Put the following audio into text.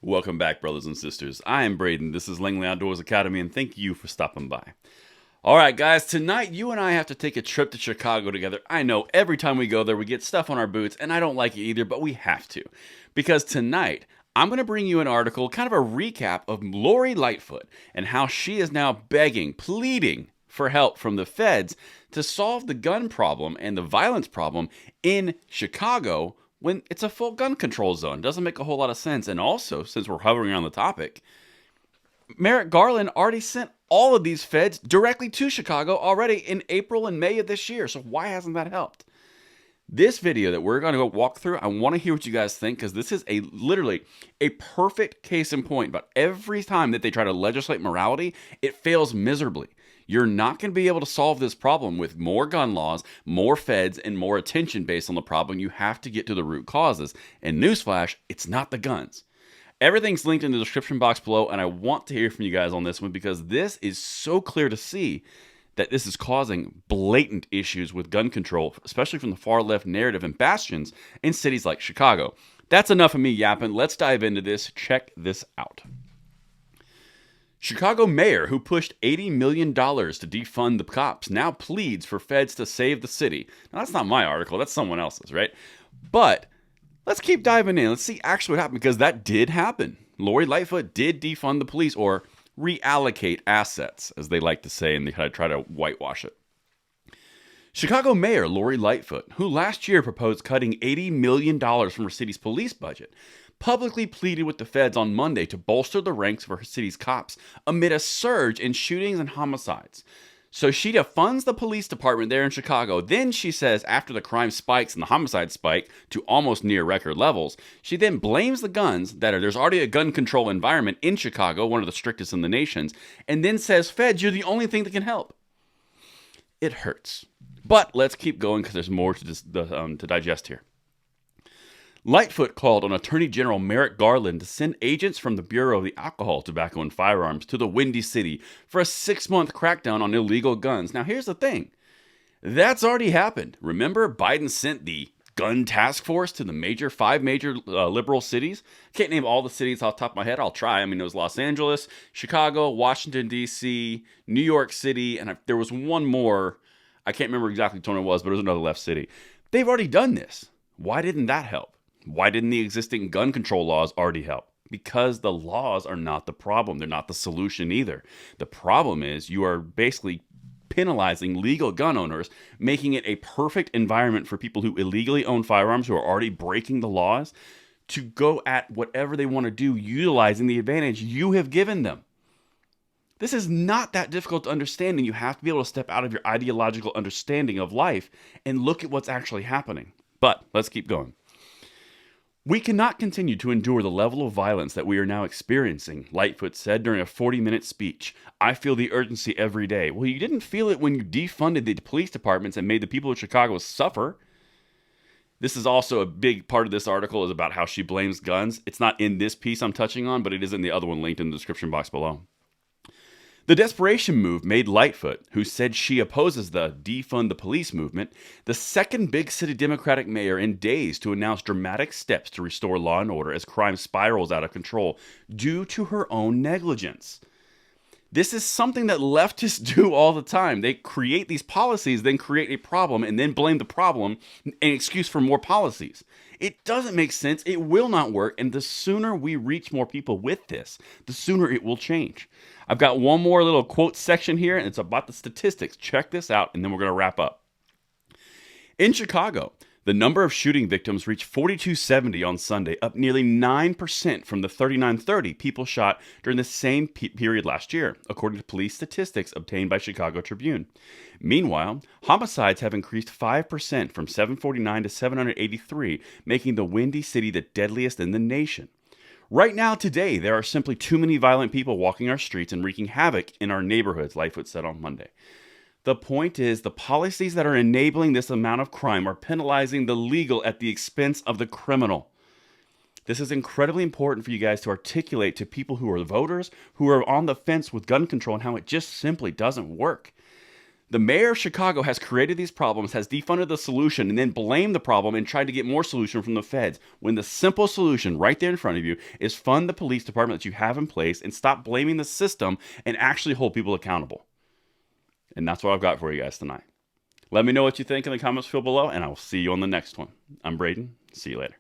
Welcome back, brothers and sisters. I am Braden. This is Langley Outdoors Academy, and thank you for stopping by. All right, guys, tonight you and I have to take a trip to Chicago together. I know every time we go there, we get stuff on our boots, and I don't like it either, but we have to. Because tonight, I'm going to bring you an article, kind of a recap of Lori Lightfoot and how she is now begging, pleading for help from the feds to solve the gun problem and the violence problem in Chicago when it's a full gun control zone. Doesn't make a whole lot of sense. And also, since we're hovering around the topic, Merrick Garland already sent all of these feds directly to Chicago already in April and May of this year. So why hasn't that helped? This video that we're going to go walk through, I want to hear what you guys think, because this is literally a perfect case in point. But every time that they try to legislate morality, it fails miserably. You're not going to be able to solve this problem with more gun laws, more feds, and more attention based on the problem. You have to get to the root causes. And newsflash, it's not the guns. Everything's linked in the description box below, and I want to hear from you guys on this one because this is so clear to see that this is causing blatant issues with gun control, especially from the far left narrative and bastions in cities like Chicago. That's enough of me yapping. Let's dive into this. Check this out. Chicago mayor who pushed $80 million to defund the cops now pleads for feds to save the city. Now, that's not my article. That's someone else's, right? But let's keep diving in. Let's see actually what happened, because that did happen. Lori Lightfoot did defund the police, or reallocate assets, as they like to say, and they try to whitewash it. Chicago Mayor Lori Lightfoot, who last year proposed cutting $80 million from her city's police budget, publicly pleaded with the feds on Monday to bolster the ranks of her city's cops amid a surge in shootings and homicides. So she defunds the police department there in Chicago. Then she says after the crime spikes and the homicide spike to almost near record levels, she then blames the guns, there's already a gun control environment in Chicago, one of the strictest in the nations, and then says, feds, you're the only thing that can help. It hurts. But let's keep going because there's more to digest here. Lightfoot called on Attorney General Merrick Garland to send agents from the Bureau of the Alcohol, Tobacco, and Firearms to the Windy City for a 6-month crackdown on illegal guns. Now, here's the thing. That's already happened. Remember, Biden sent the gun task force to the five major liberal cities. Can't name all the cities off the top of my head. I'll try. I mean, it was Los Angeles, Chicago, Washington, D.C., New York City, and there was one more. I can't remember exactly which one it was, but it was another left city. They've already done this. Why didn't that help? Why didn't the existing gun control laws already help? Because the laws are not the problem. They're not the solution either. The problem is you are basically penalizing legal gun owners, making it a perfect environment for people who illegally own firearms, who are already breaking the laws, to go at whatever they want to do, utilizing the advantage you have given them. This is not that difficult to understand, and you have to be able to step out of your ideological understanding of life and look at what's actually happening. But let's keep going. We cannot continue to endure the level of violence that we are now experiencing, Lightfoot said during a 40-minute speech. I feel the urgency every day. Well, you didn't feel it when you defunded the police departments and made the people of Chicago suffer. This is also a big part of this article is about how she blames guns. It's not in this piece I'm touching on, but it is in the other one linked in the description box below. The desperation move made Lightfoot, who said she opposes the defund the police movement, the second big city Democratic mayor in days to announce dramatic steps to restore law and order as crime spirals out of control due to her own negligence. This is something that leftists do all the time. They create these policies, then create a problem, and then blame the problem an excuse for more policies. It doesn't make sense. It will not work. And the sooner we reach more people with this, the sooner it will change. I've got one more little quote section here, and it's about the statistics. Check this out, and then we're going to wrap up. In Chicago, the number of shooting victims reached 4,270 on Sunday, up nearly 9% from the 3,930 people shot during the same period last year, according to police statistics obtained by Chicago Tribune. Meanwhile, homicides have increased 5% from 749 to 783, making the Windy City the deadliest in the nation. Right now, today, there are simply too many violent people walking our streets and wreaking havoc in our neighborhoods, Lightfoot said on Monday. The point is, the policies that are enabling this amount of crime are penalizing the legal at the expense of the criminal. This is incredibly important for you guys to articulate to people who are voters, who are on the fence with gun control, and how it just simply doesn't work. The mayor of Chicago has created these problems, has defunded the solution, and then blamed the problem and tried to get more solution from the feds. When the simple solution right there in front of you is fund the police department that you have in place and stop blaming the system and actually hold people accountable. And that's what I've got for you guys tonight. Let me know what you think in the comments below, and I will see you on the next one. I'm Braden. See you later.